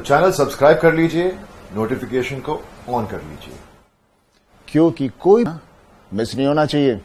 Channel subscribe कर लीजिए, notification को ऑन कर लीजिए, क्योंकि कोई मिस नहीं होना चाहिए।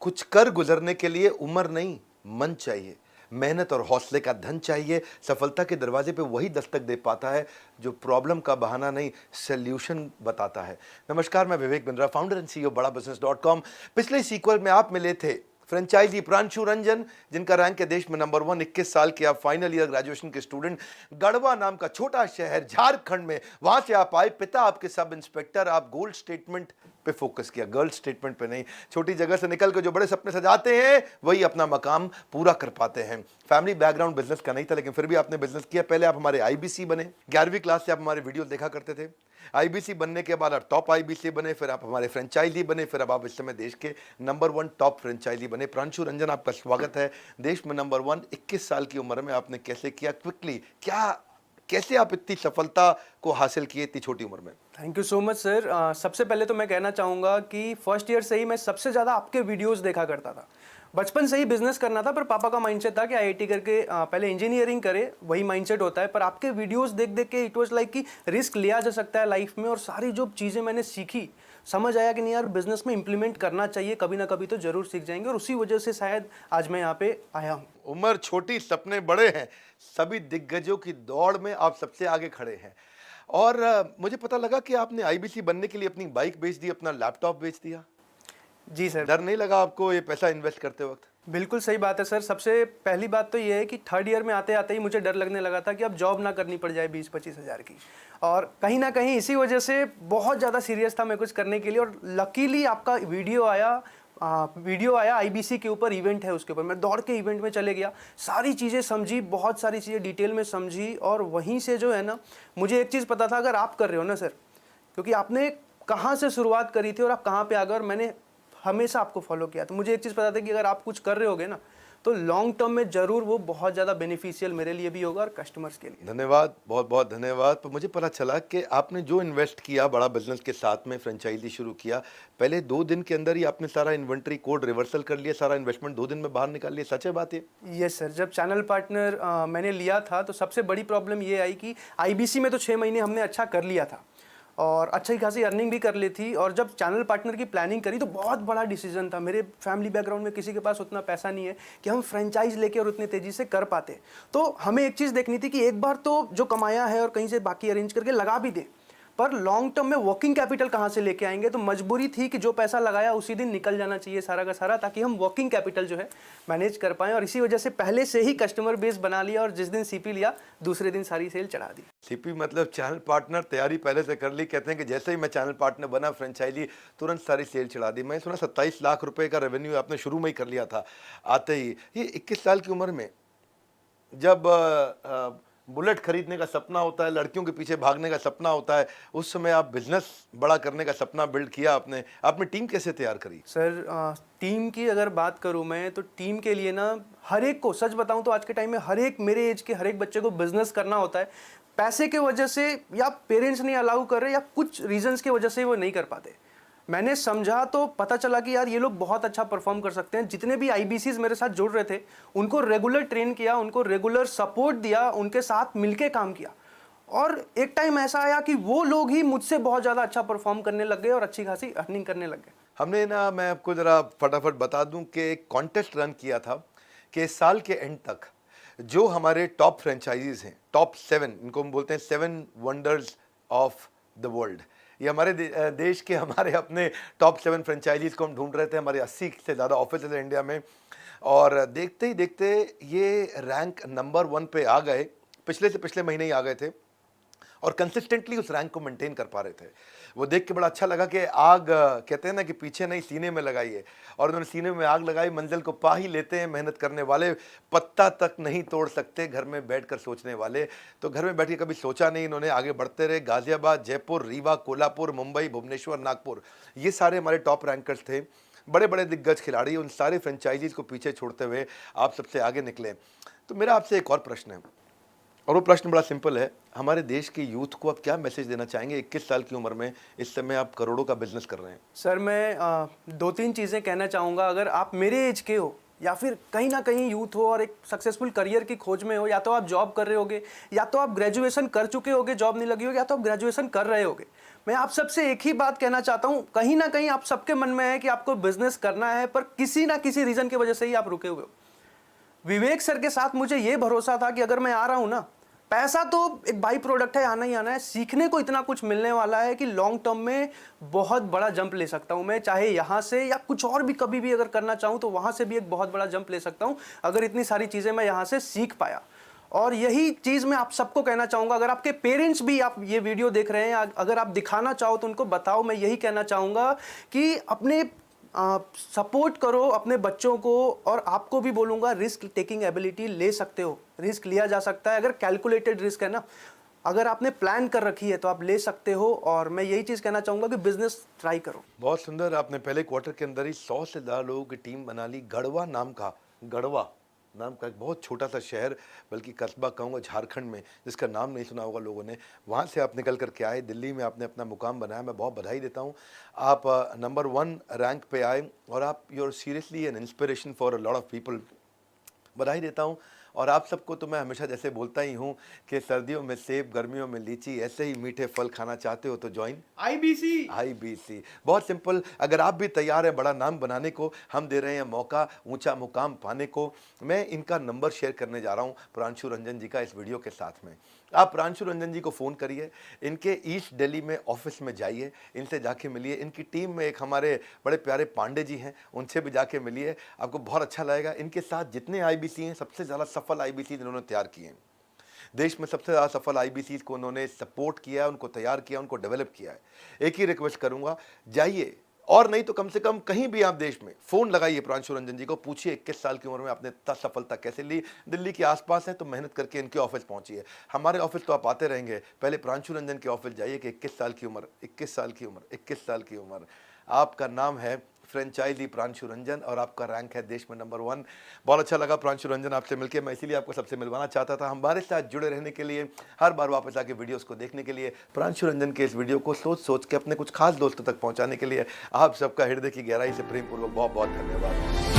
कुछ कर गुजरने के लिए उम्र नहीं, मन चाहिए। मेहनत और हौसले का धन चाहिए। सफलता के दरवाजे पे वही दस्तक दे पाता है जो प्रॉब्लम का बहाना नहीं, सॉल्यूशन बताता है। नमस्कार, मैं Vivek Bindra, founder and CEO बड़ा बिजनेस.com। पिछले सीक्वल में आप मिले थे फ्रेंचाइजी प्रांशु रंजन, जिनका रैंक है देश में नंबर 1। 21 साल के आप फाइनल ईयर ग्रेजुएशन के स्टूडेंट, गढ़वा नाम का छोटा शहर झारखंड में, वहां से आप आए। पिता आपके सब इंस्पेक्टर। आप गोल्ड स्टेटमेंट पे फोकस किया, गर्ल स्टेटमेंट पे नहीं। छोटी जगह से निकल कर जो बड़े सपने सजाते हैं वही अपना मकाम पूरा कर पाते हैं। फैमिली बैकग्राउंड बिजनेस का नहीं था, लेकिन फिर भी आपने बिजनेस किया। पहले आप हमारे आईबीसी बने, 11वीं क्लास से आप हमारे वीडियो देखा करते थे। आईबीसी बनने के बाद आप टॉप आईबीसी बने, फिर आप हमारे फ्रेंचाइजी बने, फिर अब आप इस समय देश के नंबर 1 टॉप फ्रेंचाइजी बने। प्रांशु रंजन, आपका स्वागत है देश में नंबर 1। 21 साल की उम्र में आपने कैसे किया, क्विकली कैसे आप इतनी सफलता को हासिल किए इतनी छोटी उम्र में? Thank you so much sir. सबसे पहले तो मैं कहना चाहूँगा कि फर्स्ट ईयर से ही मैं सबसे ज़्यादा आपके वीडियोस देखा करता था। बचपन से ही बिजनेस करना था, पर पापा का माइंडसेट था कि आईआईटी करके पहले इंजीनियरिंग करे, वही माइंडसेट होता है। पर आपके वीडियोस देख देख के इट वाज लाइक कि रिस्क लिया जा सकता है लाइफ में, और सारी जो चीज़ें मैंने सीखी, समझ आया कि नहीं यार, बिजनेस में इंप्लीमेंट करना चाहिए, कभी ना कभी तो जरूर सीख जाएंगे। और उसी वजह से शायद आज मैं यहाँ पे आया हूँ। उम्र छोटी, सपने बड़े हैं। सभी दिग्गजों की दौड़ में आप सबसे आगे खड़े हैं। और मुझे पता लगा कि आपने आईबीसी बनने के लिए अपनी बाइक बेच दी, अपना लैपटॉप बेच दिया। जी सर। डर नहीं लगा आपको ये पैसा इन्वेस्ट करते वक्त? बिल्कुल सही बात है सर। सबसे पहली बात तो ये है कि थर्ड ईयर में आते आते ही मुझे डर लगने लगा था कि अब जॉब ना करनी पड़ जाए 20-25 हज़ार की। और कहीं ना कहीं इसी वजह से बहुत ज़्यादा सीरियस था मैं कुछ करने के लिए। और लकीली आपका वीडियो आया आईबीसी के ऊपर, इवेंट है उसके ऊपर। मैं दौड़ के इवेंट में चले गया, सारी चीज़ें समझी, बहुत सारी चीज़ें डिटेल में समझी। और वहीं से जो है ना, मुझे एक चीज़ पता था, अगर आप कर रहे हो ना सर, क्योंकि आपने कहाँ से शुरुआत करी थी और आप कहाँ पे आ गए, और मैंने हमेशा आपको फॉलो किया, तो मुझे एक चीज़ पता था कि अगर आप कुछ कर रहे होगे ना, तो लॉन्ग टर्म में जरूर वो बहुत ज़्यादा बेनिफिशियल मेरे लिए भी होगा और कस्टमर्स के लिए। धन्यवाद, बहुत बहुत धन्यवाद। पर मुझे पता चला कि आपने जो इन्वेस्ट किया बड़ा बिजनेस के साथ में, फ्रेंचाइजी शुरू किया, पहले 2 दिन के अंदर ही आपने सारा इन्वेंट्री कोड रिवर्सल कर लिया, सारा इन्वेस्टमेंट 2 दिन में बाहर निकाल लिया। सच है बात ये? Yes sir. जब चैनल पार्टनर मैंने लिया था, तो सबसे बड़ी प्रॉब्लम ये आई कि आईबीसी में तो 6 महीने हमने अच्छा कर लिया था और अच्छी खासी अर्निंग भी कर ली थी। और जब चैनल पार्टनर की प्लानिंग करी तो बहुत बड़ा डिसीजन था। मेरे फैमिली बैकग्राउंड में किसी के पास उतना पैसा नहीं है कि हम फ्रेंचाइज लेके और उतनी तेज़ी से कर पाते। तो हमें एक चीज़ देखनी थी कि एक बार तो जो कमाया है और कहीं से बाकी अरेंज करके लगा भी दे, पर लॉन्ग टर्म में वर्किंग कैपिटल कहाँ से लेके आएंगे। तो मजबूरी थी कि जो पैसा लगाया उसी दिन निकल जाना चाहिए सारा का सारा, ताकि हम वर्किंग कैपिटल जो है मैनेज कर पाएँ। और इसी वजह से पहले से ही कस्टमर बेस बना लिया, और जिस दिन सीपी लिया दूसरे दिन सारी सेल चढ़ा दी। सीपी मतलब चैनल पार्टनर, तैयारी पहले से कर ली। कहते हैं कि जैसे ही मैं चैनल पार्टनर बना, फ्रेंचाइजी तुरंत सारी सेल चढ़ा दी। मैं सुना 27 लाख रुपए का रेवेन्यू आपने शुरू में ही कर लिया था आते ही। ये 21 साल की उम्र में जब बुलेट खरीदने का सपना होता है, लड़कियों के पीछे भागने का सपना होता है, उस समय आप बिजनेस बड़ा करने का सपना बिल्ड किया आपने टीम कैसे तैयार करी? सर, टीम की अगर बात करूं मैं, तो टीम के लिए ना, हर एक को सच बताऊं तो आज के टाइम में हर एक मेरे एज के हर एक बच्चे को बिजनेस करना होता है। पैसे के वजह से, या पेरेंट्स नहीं अलाउ कर रहे, या कुछ रीजंस की वजह से वो नहीं कर पाते। मैंने समझा तो पता चला कि यार ये लोग बहुत अच्छा परफॉर्म कर सकते हैं। जितने भी आईबीसीज मेरे साथ जुड़ रहे थे, उनको रेगुलर ट्रेन किया, उनको रेगुलर सपोर्ट दिया, उनके साथ मिलके काम किया। और एक टाइम ऐसा आया कि वो लोग ही मुझसे बहुत ज़्यादा अच्छा परफॉर्म करने लग गए और अच्छी खासी अर्निंग करने लग गए। हमने ना, मैं आपको ज़रा फटाफट बता दूं कि एक कॉन्टेस्ट रन किया था कि साल के एंड तक जो हमारे टॉप फ्रेंचाइजीज हैं, टॉप 7, इनको हम बोलते हैं 7 वंडर्स ऑफ द वर्ल्ड। ये हमारे देश के हमारे अपने टॉप 7 फ्रेंचाइजीज को हम ढूंढ रहे थे। हमारे 80 से ज़्यादा ऑफिस है इंडिया में, और देखते ही देखते ये रैंक नंबर 1 पे आ गए। पिछले से पिछले महीने ही आ गए थे, और कंसिस्टेंटली उस रैंक को मेंटेन कर पा रहे थे। वो देख के बड़ा अच्छा लगा कि आग, कहते हैं ना कि पीछे नहीं सीने में लगाई है, और उन्होंने सीने में आग लगाई। मंजिल को पा ही लेते हैं मेहनत करने वाले, पत्ता तक नहीं तोड़ सकते घर में बैठकर सोचने वाले। तो घर में बैठ के कभी सोचा नहीं, इन्होंने आगे बढ़ते रहे। गाजियाबाद, जयपुर, रीवा, कोल्हापुर, मुंबई, भुवनेश्वर, नागपुर, ये सारे हमारे टॉप रैंकर्स थे। बड़े बड़े दिग्गज खिलाड़ी, उन सारे फ्रेंचाइजीज को पीछे छोड़ते हुए आप सबसे आगे निकले। तो मेरा आपसे एक और प्रश्न है, और वो प्रश्न बड़ा सिंपल है, हमारे देश के यूथ को आप क्या मैसेज देना चाहेंगे? 21 साल की उम्र में इस समय आप करोड़ों का बिजनेस कर रहे हैं। सर मैं दो तीन चीज़ें कहना चाहूँगा। अगर आप मेरे एज के हो या फिर कहीं ना कहीं यूथ हो और एक सक्सेसफुल करियर की खोज में हो, या तो आप जॉब कर रहे होगे, या तो आप ग्रेजुएशन कर चुके होगे, जॉब नहीं लगी होगी, या तो आप ग्रेजुएशन कर रहे होगे, मैं आप सबसे एक ही बात कहना चाहता हूँ, कहीं ना कहीं आप सबके मन में है कि आपको बिजनेस करना है, पर किसी ना किसी रीज़न की वजह से ही आप रुके हुए हो। विवेक सर के साथ मुझे ये भरोसा था कि अगर मैं आ रहा हूँ ना, पैसा तो एक बाई प्रोडक्ट है, आना ही आना है, सीखने को इतना कुछ मिलने वाला है कि लॉन्ग टर्म में बहुत बड़ा जंप ले सकता हूं मैं, चाहे यहाँ से या कुछ और भी कभी भी अगर करना चाहूँ तो वहाँ से भी एक बहुत बड़ा जंप ले सकता हूँ, अगर इतनी सारी चीज़ें मैं यहाँ से सीख पाया। और यही चीज़ मैं आप सबको कहना चाहूँगा, अगर आपके पेरेंट्स भी आप ये वीडियो देख रहे हैं, अगर आप दिखाना चाहो तो उनको बताओ। मैं यही कहना चाहूँगा कि अपने सपोर्ट करो अपने बच्चों को, और आपको भी बोलूँगा रिस्क टेकिंग एबिलिटी ले सकते हो, रिस्क लिया जा सकता है, अगर कैलकुलेटेड रिस्क है ना, अगर आपने प्लान कर रखी है तो आप ले सकते हो। और मैं यही चीज़ कहना चाहूँगा कि बिजनेस ट्राई करो। बहुत सुंदर, आपने पहले क्वार्टर के अंदर ही 100 से ज़्यादा लोगों की टीम बना ली। गढ़वा नाम का एक बहुत छोटा सा शहर, बल्कि कस्बा कहूँगा झारखंड में, जिसका नाम नहीं सुना होगा लोगों ने, वहाँ से आप निकल करके आए, दिल्ली में आपने अपना मुकाम बनाया। मैं बहुत बधाई देता हूँ, आप नंबर 1 रैंक पे आए और आप you are seriously an inspiration for a lot of people. बधाई देता हूँ। और आप सबको तो मैं हमेशा जैसे बोलता ही हूँ कि सर्दियों में सेब, गर्मियों में लीची, ऐसे ही मीठे फल खाना चाहते हो तो ज्वाइन IBC। बहुत सिंपल। अगर आप भी तैयार हैं बड़ा नाम बनाने को, हम दे रहे हैं मौका ऊंचा मुकाम पाने को। मैं इनका नंबर शेयर करने जा रहा हूँ प्रांशु रंजन जी का इस वीडियो के साथ में। आप प्रांशु रंजन जी को फ़ोन करिए, इनके ईस्ट दिल्ली में ऑफिस में जाइए, इनसे जाके मिलिए। इनकी टीम में एक हमारे बड़े प्यारे पांडे जी हैं, उनसे भी जाके मिलिए, आपको बहुत अच्छा लगेगा। इनके साथ जितने IBC हैं, सबसे ज़्यादा सफल IBC इन्होंने तैयार किए हैं। देश में सबसे ज़्यादा सफल IBC को उन्होंने सपोर्ट किया है, उनको तैयार किया, उनको डेवलप किया है। एक ही रिक्वेस्ट करूँगा, जाइए, और नहीं तो कम से कम कहीं भी आप देश में फ़ोन लगाइए प्रांशु रंजन जी को, पूछिए 21 साल की उम्र में आपने इतना सफलता कैसे ली। दिल्ली के आसपास है तो मेहनत करके इनके ऑफिस पहुंचिए। हमारे ऑफिस तो आप आते रहेंगे, पहले प्रांशु रंजन के ऑफिस जाइए कि 21 साल की उम्र, आपका नाम है फ्रेंचाइजी प्रांशु रंजन और आपका रैंक है देश में नंबर 1। बहुत अच्छा लगा प्रांशु रंजन आपसे मिलकर, मैं इसीलिए आपको सबसे मिलवाना चाहता था। हमारे साथ जुड़े रहने के लिए, हर बार वापस आके वीडियोस को देखने के लिए, प्रांशु रंजन के इस वीडियो को सोच के अपने कुछ खास दोस्तों तक पहुंचाने के लिए आप सबका हृदय की गहराई से प्रेमपूर्वक बहुत बहुत धन्यवाद।